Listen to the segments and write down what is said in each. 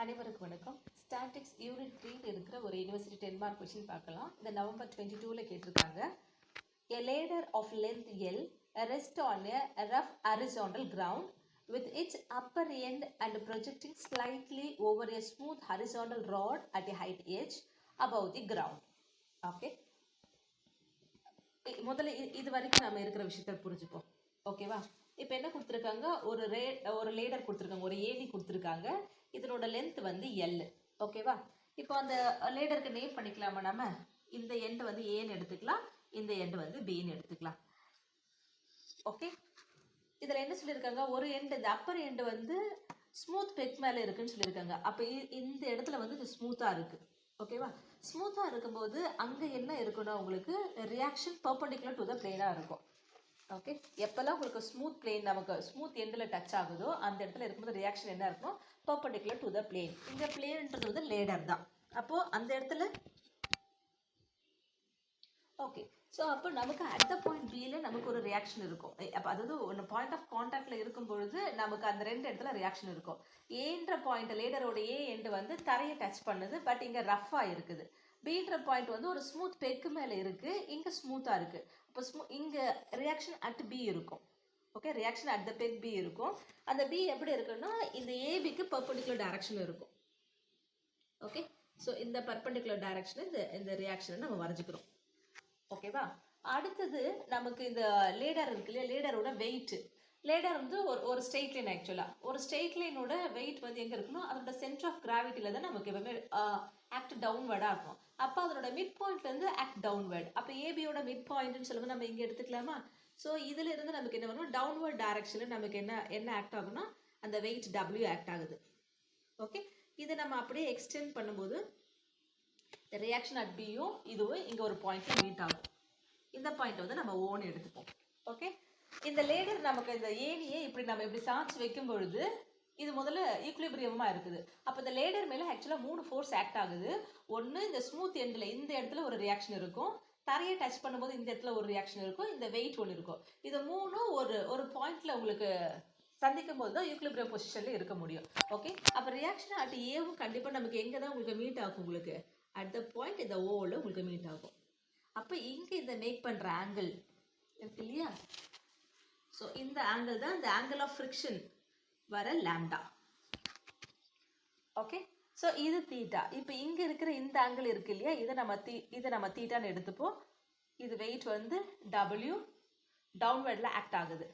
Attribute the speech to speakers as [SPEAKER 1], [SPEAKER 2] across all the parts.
[SPEAKER 1] அனைவருக்கும் வணக்கம். Statics unit 3 இருக்கிற ஒரு யூனிவர்சிட்டி 10 மார்க் கொஸ்டின் பார்க்கலாம். இந்த நவம்பர் 22ல கேட்டிருக்காங்க. A ladder of length L rests on a rough horizontal ground with its upper end and projecting slightly over a smooth horizontal rod at a height h above the ground. Okay. முதல்ல இது வரைக்கும் நம்ம இருக்கிற விஷயத்தை புரிஞ்சுப்போம். ஓகேவா? இப்போ என்ன கொடுத்துருக்காங்க, ஒரு லேடர் கொடுத்துருக்காங்க, ஒரு ஏணி கொடுத்துருக்காங்க. இதனோட லென்த் வந்து எல். ஓகேவா? இப்போ அந்த லேடருக்கு நேம் பண்ணிக்கலாமா? நம்ம இந்த எண்ட் வந்து ஏன்னு எடுத்துக்கலாம், இந்த எண்ட் வந்து பின்னு எடுத்துக்கலாம். ஓகே, இதில் என்ன சொல்லியிருக்காங்க, ஒரு எண்ட் இந்த அப்பர் எண்டு வந்து ஸ்மூத் பெக் மேலே இருக்குன்னு சொல்லியிருக்காங்க. அப்போ இந்த இடத்துல வந்து இது ஸ்மூத்தாக இருக்குது. ஓகேவா? ஸ்மூத்தாக இருக்கும்போது அங்கே என்ன இருக்குன்னா உங்களுக்கு ரியாக்ஷன் பர்பண்டிகுலர் டு த பிளேனாக இருக்கும். ஓகே, எப்போல்லாம் உங்களுக்கு ஸ்மூத் பிளேன் நமக்கு ஸ்மூத் எண்டில் டச் ஆகுதோ அந்த இடத்துல இருக்கும்போது ரியாக்ஷன் என்ன இருக்கும், பர்பண்டிகுலர் டு த பிளேன். இந்த பிளேன்ன்றது வந்து லேடர் தான். அப்போது அந்த இடத்துல ஓகே, ஸோ அப்போ நமக்கு அட் த பாயிண்ட் பியில் நமக்கு ஒரு ரியாக்ஷன் இருக்கும். அப்போ அதாவது ஒன்று பாயிண்ட் ஆஃப் கான்டாக்ட்ல இருக்கும் பொழுது நமக்கு அந்த ரெண்டு இடத்துல ரியாக்ஷன் இருக்கும். ஏன்ற பாயிண்ட் லேடரோட ஏ எண்டு வந்து தரையை டச் பண்ணுது, பட் இங்கே ரஃப்பாக இருக்குது. பீன்ற பாயிண்ட் வந்து ஒரு ஸ்மூத் பெக்கு மேலே இருக்குது, இங்கே ஸ்மூத்தாக இருக்குது. அப்போ இங்கே ரியாக்ஷன் அட் பி இருக்கும். Okay, reaction at the peg B இருக்கும். அந்த பி எப்படி இருக்குன்னா இந்த ஏபிக்கு பர்பண்டிகுலர் டைரக்ஷன் இருக்கும். ஓகே, ஸோ இந்த பர்பண்டிகுலர் டைரக்ஷன் இந்த ரியாக்ஷனை நம்ம வரைஞ்சிக்கிறோம். ஓகேவா? அடுத்தது நமக்கு இந்த லேடர் இருக்கு இல்லையா, லேடரோட வெயிட். லேடர் வந்து ஒரு ஸ்ட்ரெயிட் லைன். ஆக்சுவலாக ஒரு ஸ்ட்ரெயிட் லைனோட வெயிட் வந்து எங்கே இருக்கணும், அதோட சென்டர் ஆஃப் கிராவிட்டியில் தான் நமக்கு எப்பவுமே ஆக்ட் டவுன்வர்டாக இருக்கும். அப்போ அதனோட மிட் பாயிண்ட்லேருந்து ஆக்ட் டவுன்வர்ட். அப்போ ஏபியோட மிட் பாயிண்ட்னு சொல்லும்போது நம்ம இங்கே எடுத்துக்கலாமா? ஸோ இதில் இருந்து நமக்கு என்ன வரும், டவுன்வர்ட் டைரக்ஷனில் நமக்கு என்ன ஆக்ட் ஆகும்னா அந்த வெயிட் டபிள்யூ ஆக்ட் ஆகுது. ஓகே, இதை நம்ம அப்படியே எக்ஸ்டெண்ட் பண்ணும்போது ரியாக்ஷன் அட் பியும் இதுவும் இங்கே ஒரு பாயிண்ட்ல மீட் ஆகும். இந்த பாயிண்ட் வந்து நம்ம ஓன் எடுத்துப்போம். ஓகே, இந்த லேடர் நமக்கு இந்த ஏணியை இப்படி நம்ம இப்படி சாய்ச்சி வைக்கும் பொழுது இது முதல்ல ஈக்குலிபிரியமாக இருக்குது. அப்போ இந்த லேடர் மேலே ஆக்சுவலாக 3 ஃபோர்ஸ் ஆக்ட் ஆகுது. ஒன்று இந்த ஸ்மூத் எண்டில் இந்த இடத்துல ஒரு ரியாக்ஷன் இருக்கும், தரையை டச் பண்ணும்போது இந்த இடத்துல ஒரு ரியாக்ஷன் இருக்கும், இந்த வெயிட் ஒன்று இருக்கும். இது மூணும் ஒரு பாயிண்ட்ல உங்களுக்கு சந்திக்கும் போது தான் ஈக்குலிபிரியம் பொசிஷன்ல இருக்க முடியும். ஓகே, அப்போ ரியாக்ஷன் அட் ஏவும் கண்டிப்பாக நமக்கு எங்கே தான் உங்களுக்கு மீட் ஆகும், உங்களுக்கு அட் த பாயிண்ட் இந்த ஓவில் உங்களுக்கு மீட் ஆகும். அப்போ இங்கே இந்த மேக் பண்ணுற ஆங்கிள் இருக்கு இல்லையா, ஸோ இந்த ஆங்கிள் தான் இந்த ஆங்கிள் ஆஃப் ஃப்ரிக்ஷன் வர லாம்டா. ஓகே, ஸோ இது தீட்டா. இப்போ இங்கே இருக்கிற இந்த ஆங்கிள் இருக்கு இல்லையா, இதை நம்ம தீட்டான்னு எடுத்துப்போம். இது வெயிட் வந்து டபிள்யூ டவுன்வர்டில் ஆக்ட் ஆகுது.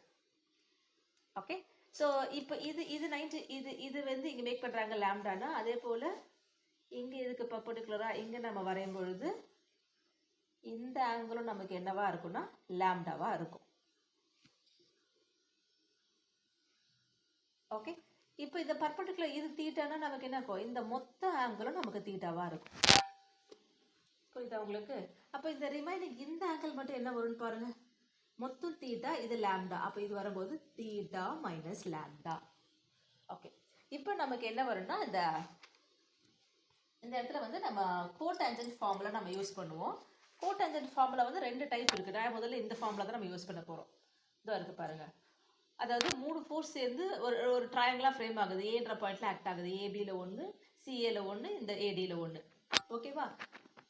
[SPEAKER 1] ஓகே, ஸோ இப்போ இது 90 இது வந்து இங்கே மேக் பண்ணுறாங்க லாம்டானா, அதே போல் இங்கே இதுக்கு பர்பண்டிகுலராக இங்கே நம்ம வரையும் பொழுது இந்த ஆங்கிளும் நமக்கு என்னவா இருக்கும்னா லாம்டாவா இருக்கும். ஓகே, இப்போ இந்த பர்பண்டிகுலர் இது தீட்டானா நமக்கு என்ன இருக்கும், இந்த மொத்த ஆங்கிளும் நமக்கு தீட்டாவா இருக்கும். புரியுதா உங்களுக்கு? அப்போ இந்த ரிமைனிங் இந்த ஆங்கிள் மட்டும் என்ன வரும்னு பாருங்க, மொத்தம் தீட்டா, இது லாம்டா. அப்போ இது வரும்போது தீட்டா மைனஸ் லாம்டா. ஓகே, இப்போ நமக்கு என்ன வரும்னா இந்த இடத்துல வந்து நம்ம கோடான்ஜென்ட் ஃபார்முலா நம்ம யூஸ் பண்ணுவோம். கோடான்ஜென்ட் ஃபார்முலா வந்து 2 டைப் இருக்குது. நான் முதல்ல இந்த ஃபார்முலா தான் நம்ம யூஸ் பண்ண போகிறோம். இதோ இருக்கு பாருங்க. அதாவது 3 ஃபோர்ஸ் சேர்ந்து ஒரு ட்ரையாங்கிளாக ஃப்ரேம் ஆகுது. ஏன்ற பாயிண்ட்ல ஆக்ட் ஆகுது. ஏபியில் 1, சிஏல 1, இந்த ஏடியில் 1. ஓகேவா?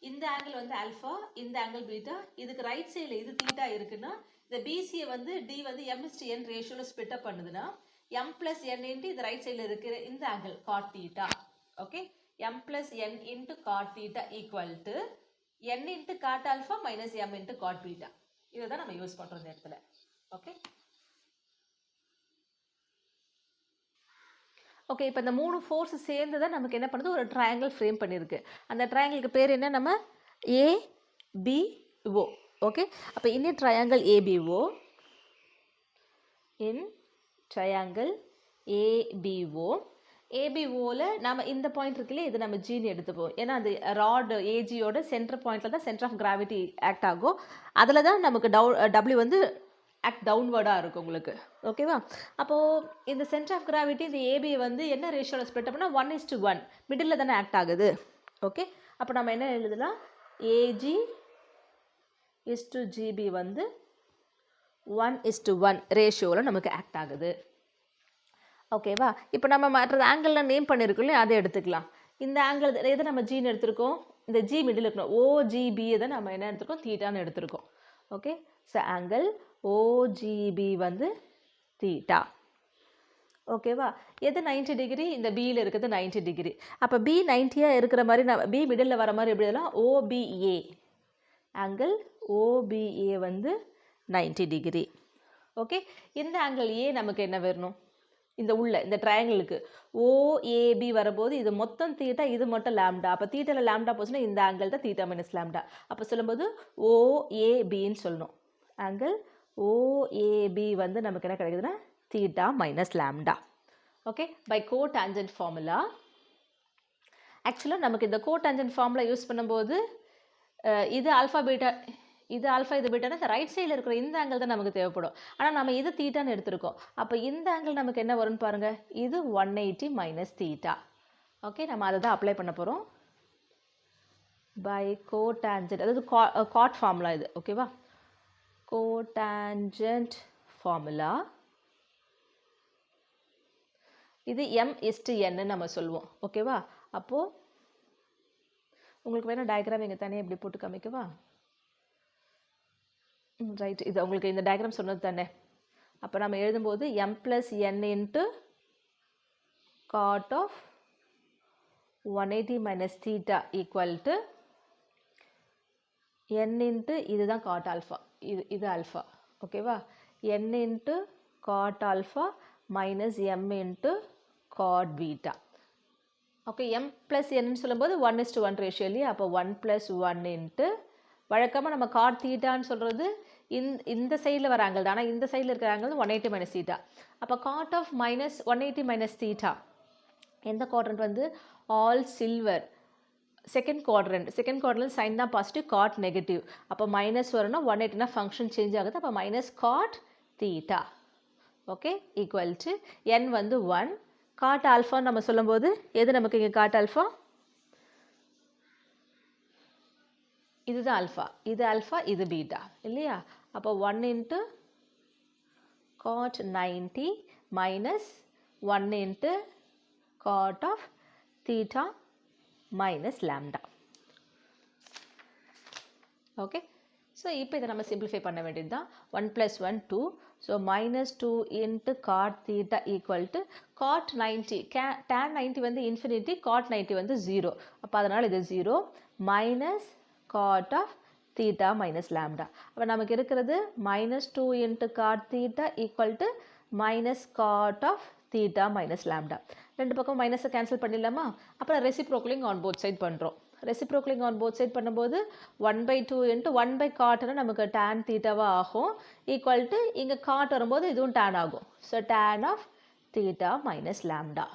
[SPEAKER 1] இந்த ஆங்கிள் வந்து ஆல்ஃபா, இந்த ஆங்கிள் பீட்டா. இதுக்கு ரைட் சைடில் இது தீட்டா இருக்குன்னா இந்த பிசியை வந்து டி வந்து m/n ரேஷியோவில் ஸ்பிட் அப் பண்ணுதுன்னா m+n இன்ட்டு இந்த ரைட் சைடில் இருக்கிற இந்த angle God theta. Okay, m+n into cot theta equal to n into cot alpha minus m into cot beta. இதை தான் நம்ம யூஸ் பண்ணுறோம் இந்த இடத்துல. ஓகே ஓகே, இப்போ இந்த 3 ஃபோர்ஸ் சேர்ந்து தான் நமக்கு என்ன பண்ணுது, ஒரு ட்ரையாங்கிள் ஃப்ரேம் பண்ணியிருக்கு. அந்த ட்ரையாங்கிளுக்கு பேர் என்ன, நம்ம ஏபிஓ. ஓகே, அப்போ in triangle APO, in triangle APO, ஏபிஓவில் நம்ம இந்த பாயிண்ட் இருக்குல்ல, இது நம்ம ஜின்னு எடுத்துப்போம். ஏன்னா அந்த ராட் ஏஜியோட சென்டர் பாயிண்ட்ல தான் சென்டர் ஆஃப் கிராவிட்டி ஆக்ட் ஆகும். அதில் தான் நமக்கு டபிள்யூ வந்து ஆக்ட் டவுன்வர்டாக இருக்கும் உங்களுக்கு. ஓகேவா? அப்போது இந்த சென்டர் ஆஃப் கிராவிட்டி இந்த ஏபி வந்து என்ன ரேஷியோவில் ஸ்ப்ளிட் அப்படின்னா 1:1 மிடில் தானே ஆக்ட் ஆகுது. ஓகே, அப்போ நம்ம என்ன எழுதலாம், ஏஜி இஸ் டு ஜிபி வந்து 1:1 ரேஷியோவில் நமக்கு ஆக்ட் ஆகுது. ஓகேவா? இப்போ நம்ம மற்ற ஆங்கிள்லாம் நேம் பண்ணியிருக்கோம் இல்லையா, அதை எடுத்துக்கலாம். இந்த ஆங்கிள் எதை நம்ம ஜின்னு எடுத்திருக்கோம், இந்த ஜி மிடில் இருக்கணும். ஓஜிபியை தான் நம்ம என்ன எடுத்திருக்கோம், தீட்டான்னு எடுத்திருக்கோம். ஓகே, ஸோ ஆங்கிள் ஓஜிபி வந்து தீட்டா. ஓகேவா? எது 90 டிகிரி, இந்த பியில் இருக்கிறது 90 டிகிரி. அப்போ பி 90யாக இருக்கிற மாதிரி நான் பி மிடில் வர மாதிரி எப்படி எழுதலாம், ஓபிஏ. ஆங்கிள் ஓபிஏ வந்து 90 டிகிரி. ஓகே, இந்த ஆங்கிள் ஏ நமக்கு என்ன வரணும், இந்த உள்ள இந்த ட்ரையாங்கிளுக்கு ஓஏபி வரும்போது இது மொத்தம் தீட்டா, இது மட்டும் லாம்டா. அப்போ தீட்டாவில் லாம்டா போச்சுன்னா இந்த ஆங்கிள் தான் தீட்டா மைனஸ் லாம்டா. அப்போ சொல்லும்போது ஓஏபின்னு சொல்லணும். ஆங்கிள் ஓஏபி வந்து நமக்கு என்ன கிடைக்குதுன்னா theta minus lambda. Okay, by cotangent formula. ஆக்சுவலாக நமக்கு இந்த கோடான்ஜென்ட் ஃபார்முலா யூஸ் பண்ணும்போது இது ஆல்ஃபா பீட்டா, இது ஆல்ஃபா இது பீட்டானா இந்த ரைட் சைடில் இருக்கிற இந்த ஆங்கிள் தான் நமக்கு தேவைப்படும். ஆனால் நம்ம இது தீட்டான்னு எடுத்திருக்கோம். அப்போ இந்த ஆங்கிள் நமக்கு என்ன வரும்னு பாருங்கள், இது 180 மைனஸ் தீட்டா. ஓகே, நம்ம அதை தான் அப்ளை பண்ண போகிறோம் பை கோடான்ஜென்ட், அதாவது காட் ஃபார்முலா இது. ஓகேவா, கோடான்ஜென்ட் ஃபார்முலா. இது m/n நம்ம சொல்லுவோம். ஓகேவா, அப்போது உங்களுக்கு வேணால் டயக்ராம் இங்கே தனியாக இப்படி போட்டு காமிக்கவா? ரைட், இது உங்களுக்கு இந்த டயக்ராம் சொன்னது தானே. அப்போ நம்ம எழுதும்போது m+n into cot of 180 minus theta equal to n into இதுதான் காட் ஆல்ஃபா, இது ஆல்ஃபா. ஓகேவா, n into cot alpha minus m into cot beta. Okay, m+n சொல்லும்போது 1:1 ரேஷியோ இல்லையா. அப்போ 1+1 இன்ட்டு வழக்கமாக நம்ம காட் தீட்டான்னு சொல்கிறது இந்த சைடில் வர ஆங்கிள் தான். ஆனால் இந்த சைடில் இருக்கிற ஆங்கிள் 180 மைனஸ் தீட்டா. அப்போ cot of minus 180 minus theta எந்த குவாட்ரண்ட் வந்து all silver, second quadrant sine தான் பாசிட்டிவ், காட் நெகட்டிவ். அப்போ மைனஸ் வரணும்னா 180னா ஃபங்க்ஷன் சேஞ்ச் ஆகுது. அப்போ minus cot theta. Okay, equal to n வந்து 1. காட் ஆல்ஃபா நம்ம சொல்லும்போது எது நமக்கு இங்கே காட் ஆல்ஃபா, இதுதான் ஆல்ஃபா, இது பீட்டா இல்லையா. அப்போ 1 into cot 90 minus 1 into cot of theta minus lambda. Okay, so இப்போ இதை நம்ம சிம்பிளிஃபை பண்ண வேண்டியது தான். 1+1 2. So -2 into cot theta equal to cot 90. tan 90 வந்து இன்ஃபினிட்டி, காட் 90 வந்து 0. அப்போ அதனால் இது 0 minus cot of theta minus lambda. அப்போ நமக்கு இருக்கிறது -2 into cot theta equal to minus cot of theta minus lambda. ரெண்டு பக்கம் மைனஸை கேன்சல் பண்ணிடலாமா. அப்புறம் ரெசிப்ரோக்கலிங் ஆன் போத் சைட் பண்ணுறோம். ரெசிப்ரோக்கலிங் ஆன் போத் சைட் பண்ணும்போது 1/2 இன்ட்டு 1/cotனா நமக்கு tan தீட்டாவாக ஆகும். ஈக்குவல் டு இங்கே காட் வரும்போது இதுவும் tan ஆகும். So tan of theta minus lambda.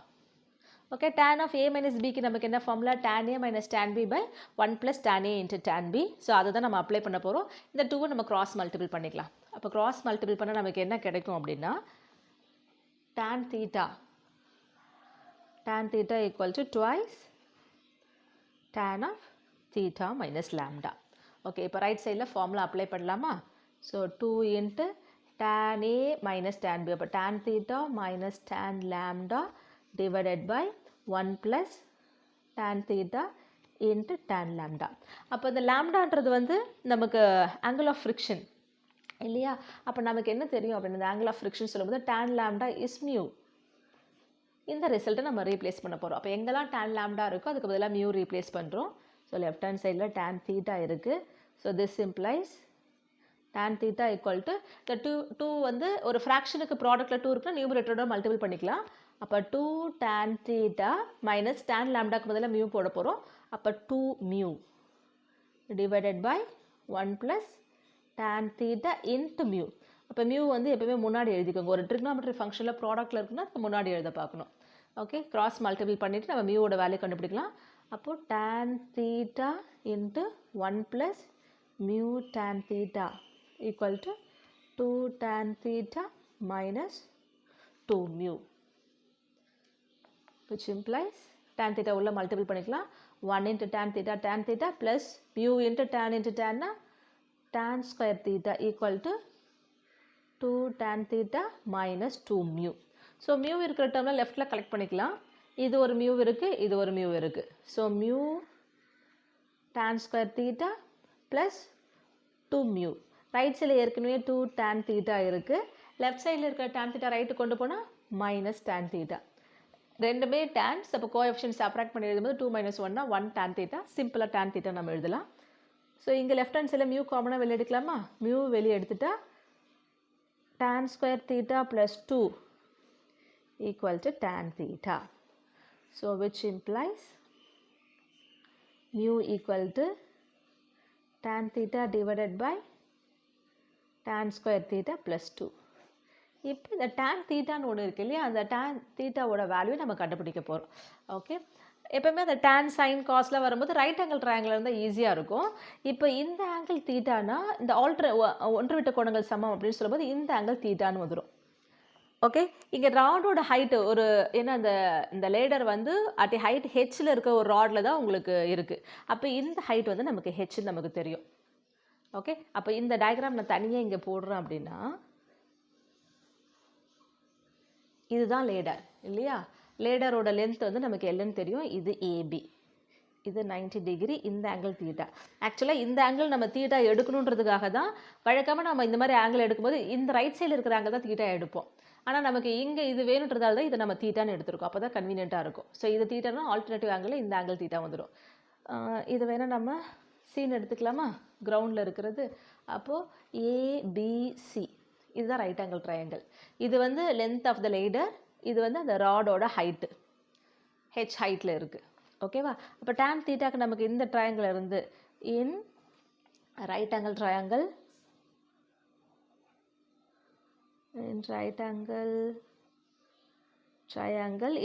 [SPEAKER 1] Okay, tan of a minus பிக்கு நமக்கு என்ன formula, tan a minus tan b by 1 + tan a into tan b. So அதை தான் நம்ம அப்ளை பண்ண போகிறோம். இந்த 2வை நம்ம கிராஸ் மல்டிபிள் பண்ணிக்கலாம். அப்போ கிராஸ் மல்டிபிள் பண்ணால் நமக்கு என்ன கிடைக்கும் அப்படின்னா tan theta equal to twice tan of theta minus lambda. Okay, இப்போ ரைட் சைடில் ஃபார்முலா அப்ளை பண்ணலாமா. So 2 into tan a minus tan b. அப்போ tan theta minus tan lambda divided by 1 + tan theta into tan lambda. அப்போ இந்த லாம்டான்றது வந்து நமக்கு angle of friction இல்லையா. அப்போ நமக்கு என்ன தெரியும் அப்படின்னு, இந்த ஆங்கிள் ஆஃப் ஃப்ரிக்ஷன் சொல்லும்போது tan lambda இஸ் மியூ. இந்த ரிசல்ட்டை நம்ம ரீப்ளேஸ் பண்ண போகிறோம். அப்போ எங்கெல்லாம் tan lambda இருக்கோ அதுக்கு பதிலாக மியூ ரீப்ளேஸ் பண்ணுறோம். ஸோ லெஃப்ட் ஹேண்ட் சைடில் tan theta இருக்குது. So this implies tan theta equal to இந்த 2 வந்து ஒரு ஃப்ராக்ஷனுக்கு ப்ராடக்ட்டில் 2 இருக்குன்னா நியூமரேட்டரோட மல்டிபிள் பண்ணிக்கலாம். அப்போ 2 tan theta மைனஸ் tan lambdaக்கு பதிலாக மியூ போட போகிறோம். அப்போ 2 mu divided by 1 + tan theta into mu. அப்போ மியூ வந்து எப்பவுமே முன்னாடி எழுதிக்கோங்க. ஒரு ட்ரிக்னாமெட்ரி ஃபங்க்ஷனில் ப்ராடக்ட்டில் இருக்குன்னா அதுக்கு முன்னாடி எழுத பார்க்கணும். ஓகே, கிராஸ் மல்டிபிள் பண்ணிவிட்டு நம்ம மியூவோட வேல்யூ கண்டுபிடிக்கலாம். அப்போது tan theta into 1 + mu tan theta equal to 2 tan theta minus 2 mu, which implies tan theta உள்ள மல்டிபிள் பண்ணிக்கலாம். 1 into tan theta plus mu into tan tan square theta equal to 2 tan theta minus 2 mu. So mu இருக்கிற டேர்மில் லெஃப்ட்டில் collect பண்ணிக்கலாம். இது ஒரு mu இருக்குது, இது ஒரு மியூ இருக்குது. So mu tan square theta plus 2 mu. Right சைடில் ஏற்கனவே 2 tan தீட்டா இருக்குது. லெஃப்ட் சைடில் இருக்கிற tan தீட்டா ரைட்டு கொண்டு போனால் மைனஸ் tan தீட்டா. ரெண்டுமே டேன்ஸ். அப்போ கோஎஃபிஷியன்ட் செப்பரேட் பண்ணி எழுதும்போது 2 - 1 1 tan தீட்டா. சிம்பிளாக tan தீட்டா நம்ம எழுதலாம். ஸோ இங்கே லெஃப்ட் ஹேண்ட் சைடில் மியூ காமனாக வெளியே எடுக்கலாமா? மியூ வெளியே எடுத்துட்டா tan square theta plus 2 equal to tan theta. So which implies mu equal to tan theta divided by tan square theta plus 2. இப்போ இந்த tan தீட்டான்னு ஒன்று இருக்கு இல்லையா, அந்த tan தீட்டாவோட வேல்யூ நம்ம கண்டுபிடிக்க போகிறோம். ஓகே, எப்போவுமே அந்த tan சைன் காஸ்லாம் வரும்போது ரைட் ஆங்கிள் ட்ரையாங்கிள் இருந்தால் ஈஸியாக இருக்கும். இப்போ இந்த ஆங்கிள் தீட்டானா இந்த ஒன்று விட்ட கோணங்கள் சமம் அப்படின்னு சொல்லும்போது இந்த ஆங்கிள் தீட்டான்னு வந்துடும். ஓகே, இங்கே ராடோட ஹைட்டு ஒரு ஏன்னா இந்த லேடர் வந்து அட் ஹைட் ஹெச்சில் இருக்க ஒரு ராடில் தான் உங்களுக்கு இருக்குது. அப்போ இந்த ஹைட் வந்து நமக்கு ஹெச்னு நமக்கு தெரியும். ஓகே, அப்போ இந்த டயக்ராம் நான் தனியாக இங்கே போடுறேன் அப்படின்னா இதுதான் லேடர் இல்லையா. லேடரோட லென்த் வந்து நமக்கு எல்லுன்னு தெரியும். இது ஏபி, இது 90 டிகிரி, இந்த ஆங்கிள் தீட்டா. ஆக்சுவலாக இந்த ஆங்கிள் நம்ம தீட்டா எடுக்கணுன்றதுக்காக தான் வழக்கமாக நம்ம இந்த மாதிரி ஆங்கிள் எடுக்கும்போது இந்த ரைட் சைடில் இருக்கிற ஆங்கிள் தான் தீட்டா எடுப்போம். ஆனால் நமக்கு இங்கே இது வேணுன்றதால தான் இதை நம்ம தீட்டான்னு எடுத்துருக்கோம். அப்போ தான் கன்வீனியண்ட்டாக இருக்கும். ஸோ இது தீட்டானா ஆல்டர்னேட்டிவ் ஆங்கிளில் இந்த ஆங்கிள் தீட்டா வந்துடும். இது வேணால் நம்ம சீன் எடுத்துக்கலாமா, கிரவுண்டில் இருக்கிறது. அப்போது ஏபிசி இதுதான் ரைட் ஆங்கிள் ட்ரையாங்கிள். இது வந்து லென்த் ஆஃப் த லேடர், இது வந்து அந்த ராடோட ஹைட்டு ஹெச் ஹைட்டில் இருக்குது. ஓகேவா. அப்போ tan தீட்டாக்கு நமக்கு இந்த ட்ரையாங்கிள் இருந்து இன் ரைட் ஆங்கிள் ட்ரையாங்கிள்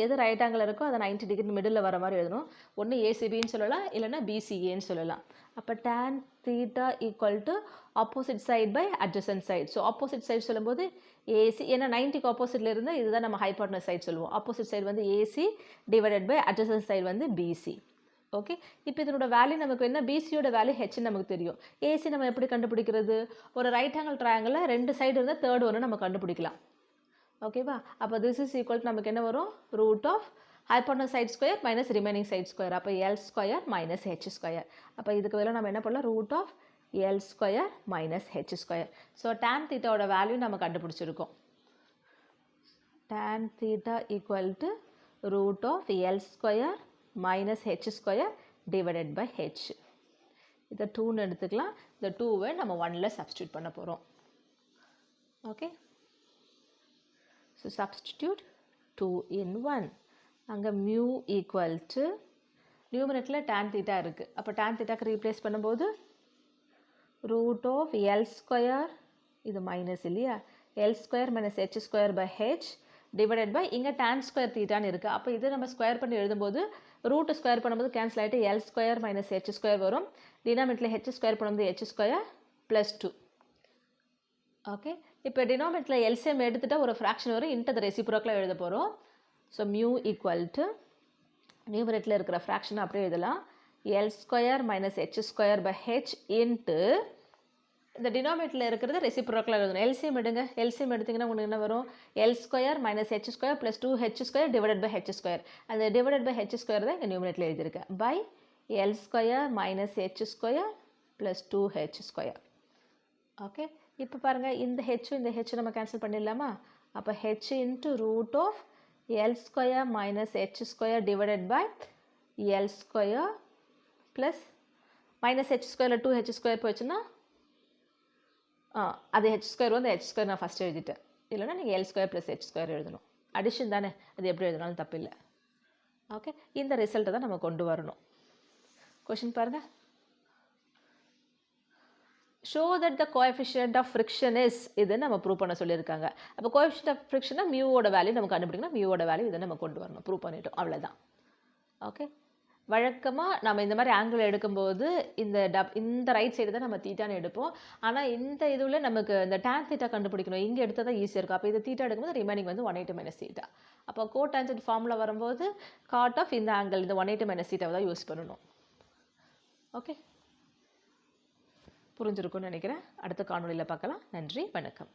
[SPEAKER 1] எது ரைட் ஆங்கிள் இருக்கோ அதை 90 டிகிரி மிடில் வர மாதிரி எழுதணும். ஒன்று ஏசிபின்னு சொல்லலாம், இல்லைன்னா பிசிஏன்னு சொல்லலாம். அப்போ tan theta equal to opposite side by adjacent side. So opposite side சொல்லும்போது ஏசி, ஏன்னா 90க்கு ஆப்போசிட்டில் இருந்தால் இதுதான் நம்ம ஹைபாட்னஸ் சைட் சொல்லுவோம். ஆப்போசிட் சைடு வந்து AC divided by adjacent side வந்து பிசி. ஓகே, இப்போ இதனோட வேல்யூ நமக்கு என்ன, பிசியோட வேல்யூ ஹெச்னு நமக்கு தெரியும். ஏசி நம்ம எப்படி கண்டுபிடிக்கிறது, ஒரு ரைட் ஆங்கிள் ட்ரையாங்கிளில் 2 சைடு இருந்தால் தேர்ட் ஒன்று நம்ம கண்டுபிடிக்கலாம். ஓகேவா. அப்போ திஸ் இஸ் ஈக்குவல் டு நமக்கு என்ன வரும், root of hypotenuse side square minus remaining side square. அப்போ L square minus H square. அப்போ இதுக்கு வேலை நம்ம என்ன பண்ணலாம், root of L square minus H square. So tan தீட்டாவோட வேல்யூ நம்ம கண்டுபிடிச்சிருக்கோம். tan theta equal to root of L square minus H square divided by H. இதை 2ன்னு எடுத்துக்கலாம். இந்த 2வை நம்ம 1ல் சப்ஸ்டியூட் பண்ண போகிறோம். Okay, so substitute 2 in 1. அங்கே மியூ ஈக்குவல் டு நியூமரேட்டரில் tan தீட்டா இருக்குது. அப்போ tan தீட்டாக்கு ரீப்ளேஸ் பண்ணும்போது ரூட் ஆஃப் எல் ஸ்கொயர், இது மைனஸ் இல்லையா, L square minus H square by H divided by இங்கே tan ஸ்கொயர் தீட்டான்னு இருக்குது. அப்போ இது நம்ம ஸ்கொயர் பண்ணி எழுதும்போது ரூட்டு ஸ்கொயர் பண்ணும்போது கேன்சல் ஆகிட்டு L square minus H square வரும். டினாமினேட்டரில் ஹெச் ஸ்கொயர் பண்ணும்போது ஹெச் ஸ்கொயர் ப்ளஸ் 2. ஓகே, இப்போ டினாமினேட்டரில் எல்சிஎம் எடுத்துகிட்டா ஒரு ஃப்ராக்ஷன் வரும், இன்ட்டு அதை ரெசிப்ரோக்கலாக எழுத போகிறோம். ஸோ மியூ ஈக்குவல் டு நியூமரேட்டரில் இருக்கிற ஃப்ராக்ஷனை அப்படியே எழுதலாம், L square minus H square by H into இந்த டினாமினேட்டரில் இருக்கிறது ரெசிப்ரோக்கலாக எழுதணும். எல்சிஎம் எடுங்க, எல்சிஎம் எடுத்திங்கன்னா உங்களுக்கு என்ன வரும், L square minus H square plus 2h square divided by H square. அந்த டிவைடட் பை ஹெச் ஸ்கொயர் தான் இங்கே நியூமரேட்டரில் எழுதியிருக்கேன், by L square minus H square plus 2h square. Okay, இப்போ பாருங்கள் இந்த ஹெச்சும் இந்த ஹெச் நம்ம கேன்சல் பண்ணிடலாமா. அப்போ H into root of L square minus H square divided by L square plus minus H ஸ்கொயரில் 2h ஸ்கொயர் போச்சுன்னா அது ஹெச் ஸ்கொயர் வந்து ஹெச் ஸ்கொயர் நான் ஃபஸ்ட்டு எழுதிட்டேன். இல்லைனா நீங்கள் L square plus H square எழுதணும். அடிஷன் தானே, அது எப்படி எழுதினாலும் தப்பில்லை. ஓகே, இந்த ரிசல்ட்டை தான் நம்ம கொண்டு வரணும். கொஷின் பாருங்கள், show that the coefficient of friction is, இது நம்ம ப்ரூவ் பண்ண சொல்லியிருக்காங்க. அப்போ கோஎஃபிஷியன்ட் ஆஃப் ஃப்ரிக்ஷனாக மியூவோட வேல்யூ நம்ம கண்டுபிடிக்கணும், மியூவோட வேல்யூ இதை நம்ம கொண்டு வரணும், ப்ரூவ் பண்ணிட்டோம், அவ்வளோதான். ஓகே, வழக்கமாக நம்ம இந்த மாதிரி ஆங்கிள் எடுக்கும்போது இந்த ரைட் சைடு தான் நம்ம தீட்டான்னு எடுப்போம். ஆனால் இந்த இதில் நமக்கு இந்த tan தீட்டா கண்டுபிடிக்கணும், இங்கே எடுத்தால் தான் ஈஸியாக இருக்கும். அப்போ இது தீட்டா எடுக்கும்போது ரிமைனிங் வந்து 180 மைனஸ் தீட்டா. அப்போ கோடான்ஜென்ட் ஃபார்முலா வரும்போது காட் ஆஃப் இந்த ஆங்கிள் இந்த 180 மைனஸ் தீட்டாவை தான் யூஸ் பண்ணணும். ஓகே, புரிஞ்சிருக்கும்னு நினைக்கிறேன். அடுத்த காணொலியில் பார்க்கலாம். நன்றி, வணக்கம்.